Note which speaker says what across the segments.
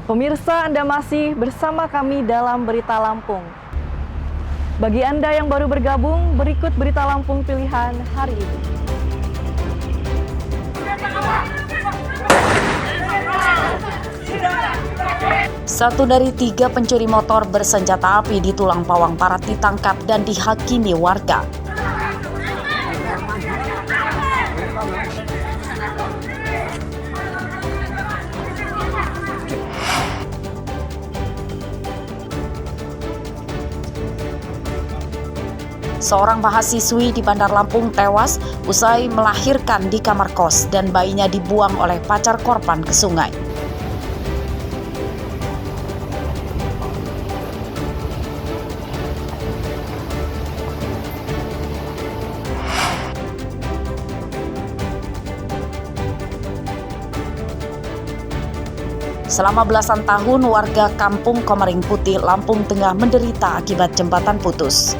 Speaker 1: Pemirsa, Anda masih bersama kami dalam Berita Lampung. Bagi Anda yang baru bergabung, berikut Berita Lampung pilihan hari ini.
Speaker 2: Satu dari 3 pencuri motor bersenjata api di Tulang Pawang Barat ditangkap dan dihakimi warga. Seorang mahasiswi di Bandar Lampung tewas usai melahirkan di kamar kos dan bayinya dibuang oleh pacar korban ke sungai. Selama belasan tahun, warga Kampung Komering Putih, Lampung Tengah menderita akibat jembatan putus.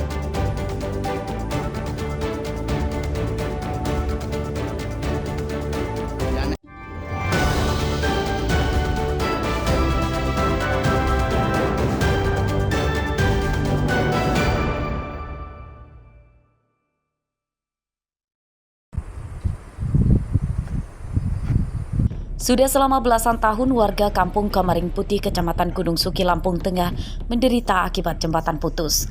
Speaker 2: Sudah selama belasan tahun warga Kampung Komering Putih, Kecamatan Gunung Suki, Lampung Tengah menderita akibat jembatan putus.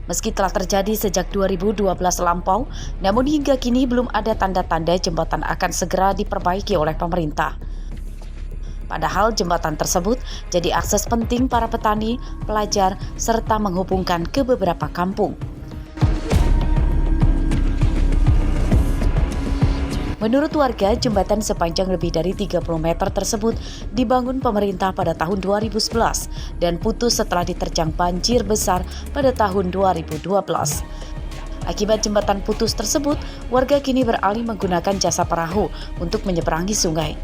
Speaker 2: Meski telah terjadi sejak 2012 lampau, namun hingga kini belum ada tanda-tanda jembatan akan segera diperbaiki oleh pemerintah. Padahal jembatan tersebut jadi akses penting para petani, pelajar, serta menghubungkan ke beberapa kampung. Menurut warga, jembatan sepanjang lebih dari 30 meter tersebut dibangun pemerintah pada tahun 2011 dan putus setelah diterjang banjir besar pada tahun 2012. Akibat jembatan putus tersebut, warga kini beralih menggunakan jasa perahu untuk menyeberangi sungai.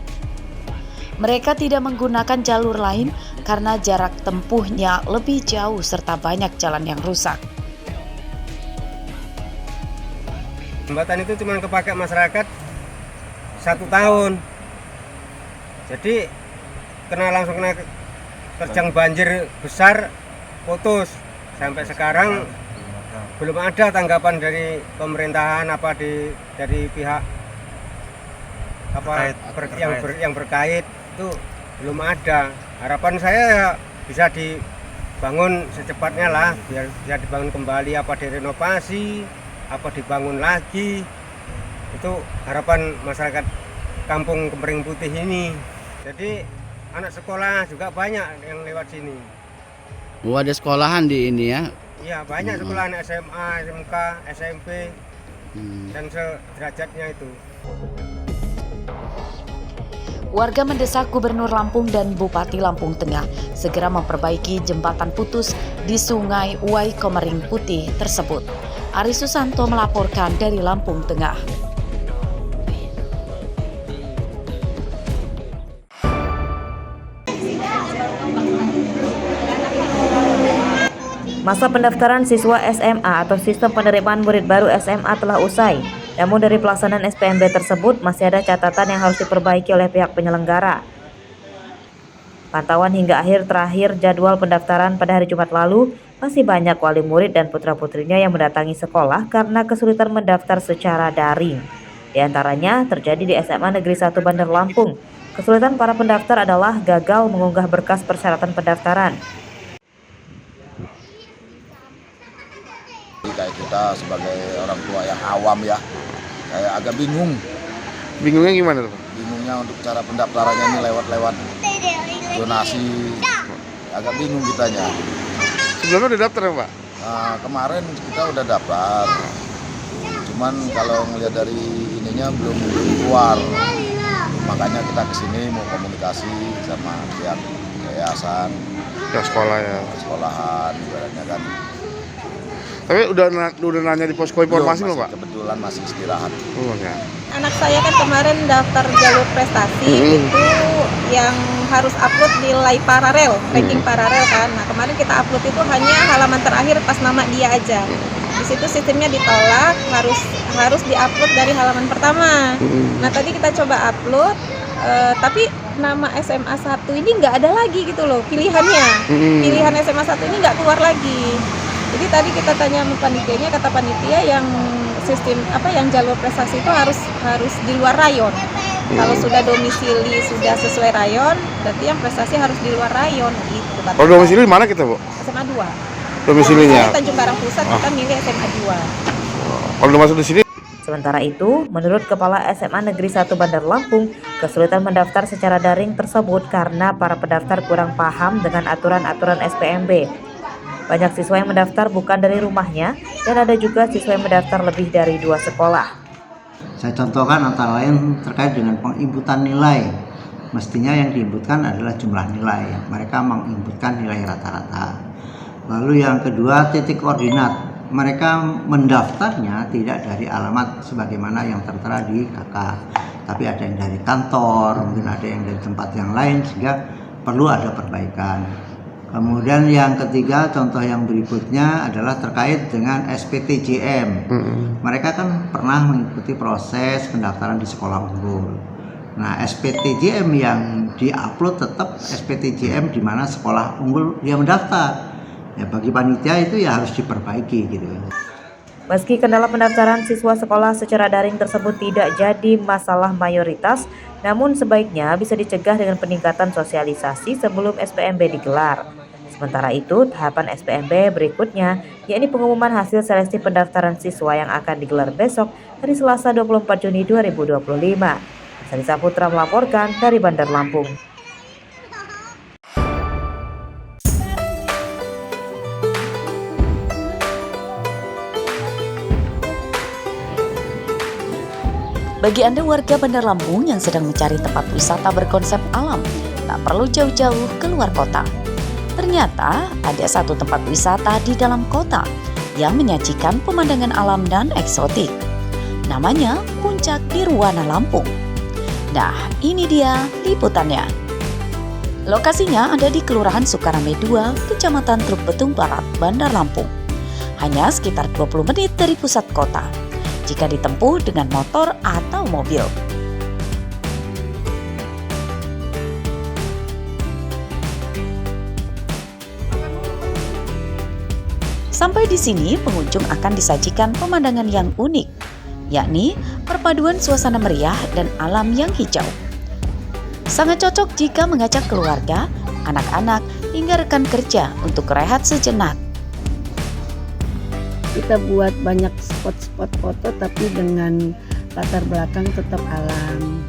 Speaker 2: Mereka tidak menggunakan jalur lain karena jarak tempuhnya lebih jauh serta banyak jalan yang rusak.
Speaker 3: Jembatan itu cuma kepakai masyarakat 1 tahun, jadi langsung kena terjang banjir besar, putus. Sampai sekarang belum ada tanggapan dari pemerintahan dari pihak yang berkait itu belum ada. Harapan saya ya bisa dibangun secepatnya lah, biar bisa dibangun kembali, apa direnovasi, apa dibangun lagi. Itu harapan masyarakat Kampung Komering Putih ini. Jadi anak sekolah juga banyak yang lewat sini.
Speaker 4: Oh, ada sekolahan di ini ya?
Speaker 3: Iya, banyak sekolahan SMA, SMK, SMP, dan sederajatnya itu.
Speaker 2: Warga mendesak Gubernur Lampung dan Bupati Lampung Tengah segera memperbaiki jembatan putus di Sungai Uwai Komering Putih tersebut. Ari Susanto melaporkan dari Lampung Tengah.
Speaker 5: Masa pendaftaran siswa SMA atau sistem penerimaan murid baru SMA telah usai. Namun dari pelaksanaan SPMB tersebut masih ada catatan yang harus diperbaiki oleh pihak penyelenggara. Pantauan hingga akhir terakhir jadwal pendaftaran pada hari Jumat lalu, masih banyak wali murid dan putra-putrinya yang mendatangi sekolah karena kesulitan mendaftar secara daring. Di antaranya terjadi di SMA Negeri 1 Bandar Lampung. Kesulitan para pendaftar adalah gagal mengunggah berkas persyaratan pendaftaran.
Speaker 6: Kayak kita sebagai orang tua yang awam ya, kayak agak bingung.
Speaker 4: Bingungnya gimana tuh?
Speaker 6: Bingungnya untuk cara pendaftarannya ini lewat donasi, agak bingung kitanya.
Speaker 4: Sebelumnya udah daftar ya Pak?
Speaker 6: Nah, kemarin kita udah daftar, cuman kalau ngelihat dari ininya belum keluar, makanya kita kesini mau komunikasi sama pihak yayasan,
Speaker 4: Ya sekolah ya.
Speaker 6: sekolahan, ibaratnya kan.
Speaker 4: Tapi udah nanya di posko informasi belum Pak?
Speaker 6: Kebetulan masih istirahat.
Speaker 4: Oh ya.
Speaker 7: Anak saya kan kemarin daftar jalur prestasi itu yang harus upload nilai paralel, ranking paralel kan. Nah kemarin kita upload itu hanya halaman terakhir pas nama dia aja. Di situ sistemnya ditolak, harus diupload dari halaman pertama. Nah tadi kita coba upload, tapi nama SMA 1 ini nggak ada lagi gitu loh pilihannya. Pilihan SMA 1 ini nggak keluar lagi. Jadi tadi kita tanya sama panitianya, kata panitia yang sistem yang jalur prestasi itu harus di luar rayon. Kalau sudah domisili sudah sesuai rayon, berarti yang prestasi harus di luar rayon gitu.
Speaker 4: Kalau domisili mana kita, Bu?
Speaker 7: SMA 2.
Speaker 4: Domisilinya?
Speaker 7: Saya Tanjung Karang Pusat, kita milih SMA 2.
Speaker 4: Kalau udah masuk di sini?
Speaker 5: Sementara itu, menurut Kepala SMA Negeri 1 Bandar Lampung, kesulitan mendaftar secara daring tersebut karena para pendaftar kurang paham dengan aturan-aturan SPMB. Banyak siswa yang mendaftar bukan dari rumahnya, dan ada juga siswa yang mendaftar lebih dari 2 sekolah.
Speaker 8: Saya contohkan antara lain terkait dengan penginputan nilai. Mestinya yang diinputkan adalah jumlah nilai. Mereka menginputkan nilai rata-rata. Lalu yang kedua, titik koordinat. Mereka mendaftarnya tidak dari alamat sebagaimana yang tertera di KK, tapi ada yang dari kantor, mungkin ada yang dari tempat yang lain, sehingga perlu ada perbaikan. Kemudian yang ketiga, contoh yang berikutnya adalah terkait dengan SPTJM. Mereka kan pernah mengikuti proses pendaftaran di sekolah unggul. Nah, SPTJM yang diupload tetap SPTJM di mana sekolah unggul dia mendaftar. Ya, bagi panitia itu ya harus diperbaiki gitu.
Speaker 5: Meski kendala pendaftaran siswa sekolah secara daring tersebut tidak jadi masalah mayoritas, namun sebaiknya bisa dicegah dengan peningkatan sosialisasi sebelum SPMB digelar. Sementara itu, tahapan SPMB berikutnya, yakni pengumuman hasil seleksi pendaftaran siswa yang akan digelar besok, hari Selasa 24 Juni 2025. Salisa Putra melaporkan dari Bandar Lampung.
Speaker 2: Bagi Anda warga Bandar Lampung yang sedang mencari tempat wisata berkonsep alam, tak perlu jauh-jauh keluar kota. Ternyata ada satu tempat wisata di dalam kota yang menyajikan pemandangan alam dan eksotik. Namanya Puncak Nirwana Lampung. Nah, ini dia liputannya. Lokasinya ada di Kelurahan Sukarame 2, Kecamatan Truk Betung Barat, Bandar Lampung. Hanya sekitar 20 menit dari pusat kota jika ditempuh dengan motor atau mobil. Sampai di sini, pengunjung akan disajikan pemandangan yang unik, yakni perpaduan suasana meriah dan alam yang hijau. Sangat cocok jika mengajak keluarga, anak-anak, hingga rekan kerja untuk rehat sejenak.
Speaker 9: Kita buat banyak spot-spot foto tapi dengan latar belakang tetap alam.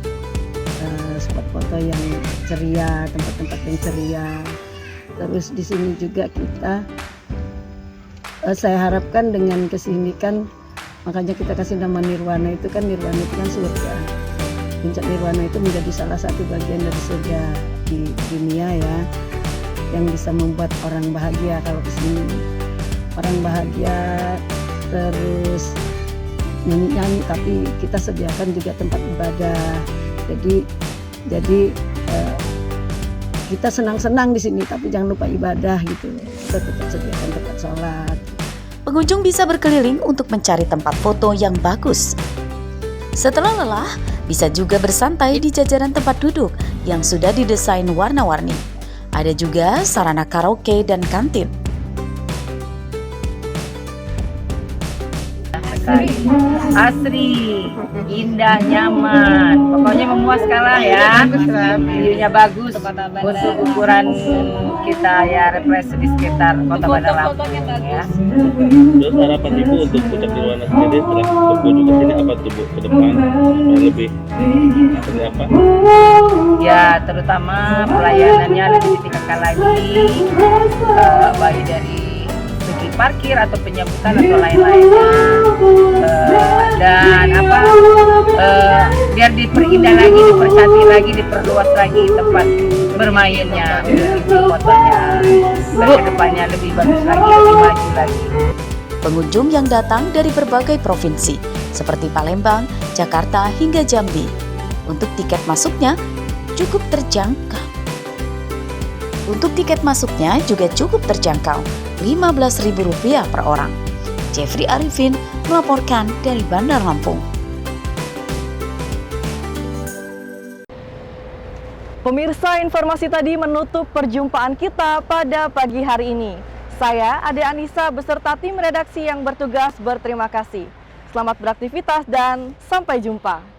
Speaker 9: Spot foto yang ceria, tempat-tempat yang ceria. Terus di sini juga saya harapkan dengan kesini kan, makanya kita kasih nama Nirwana itu kan, Nirwana itu kan surga. Puncak Nirwana itu menjadi salah satu bagian dari surga di dunia ya, yang bisa membuat orang bahagia kalau kesini. Orang bahagia, terus nyanyi-nyanyi, tapi kita sediakan juga tempat ibadah. Jadi kita senang-senang di sini, tapi jangan lupa ibadah gitu. Kita tetap sediakan tempat sholat.
Speaker 2: Pengunjung bisa berkeliling untuk mencari tempat foto yang bagus. Setelah lelah, bisa juga bersantai di jajaran tempat duduk yang sudah didesain warna-warni. Ada juga sarana karaoke dan kantin.
Speaker 10: Asri, indah, nyaman, pokoknya memuaskan lah ya. View-nya bagus untuk ukuran kita ya, represi di sekitar kota Bandar Lampung ya.
Speaker 11: Terus harapan Ibu untuk Puncak Nirwana sendiri setelah berkunjung ke sini apa tuh Bu ke depan supaya lebih seperti apa?
Speaker 10: Ya terutama pelayanannya lebih ditingkatkan lagi, baik dari segi parkir atau penyambutan atau lain-lainnya, dan biar diperindah lagi, dipercantik lagi, diperluas lagi tempat bermainnya, untuk fotonya dan kedepannya lebih bagus lagi, lebih maju lagi.
Speaker 2: Pengunjung yang datang dari berbagai provinsi seperti Palembang, Jakarta hingga Jambi. Untuk tiket masuknya cukup terjangkau. Untuk tiket masuknya juga cukup terjangkau, Rp15.000 per orang. Jeffrey Arifin melaporkan dari Bandar Lampung.
Speaker 1: Pemirsa, informasi tadi menutup perjumpaan kita pada pagi hari ini. Saya, Ade Anissa, beserta tim redaksi yang bertugas berterima kasih. Selamat beraktivitas dan sampai jumpa.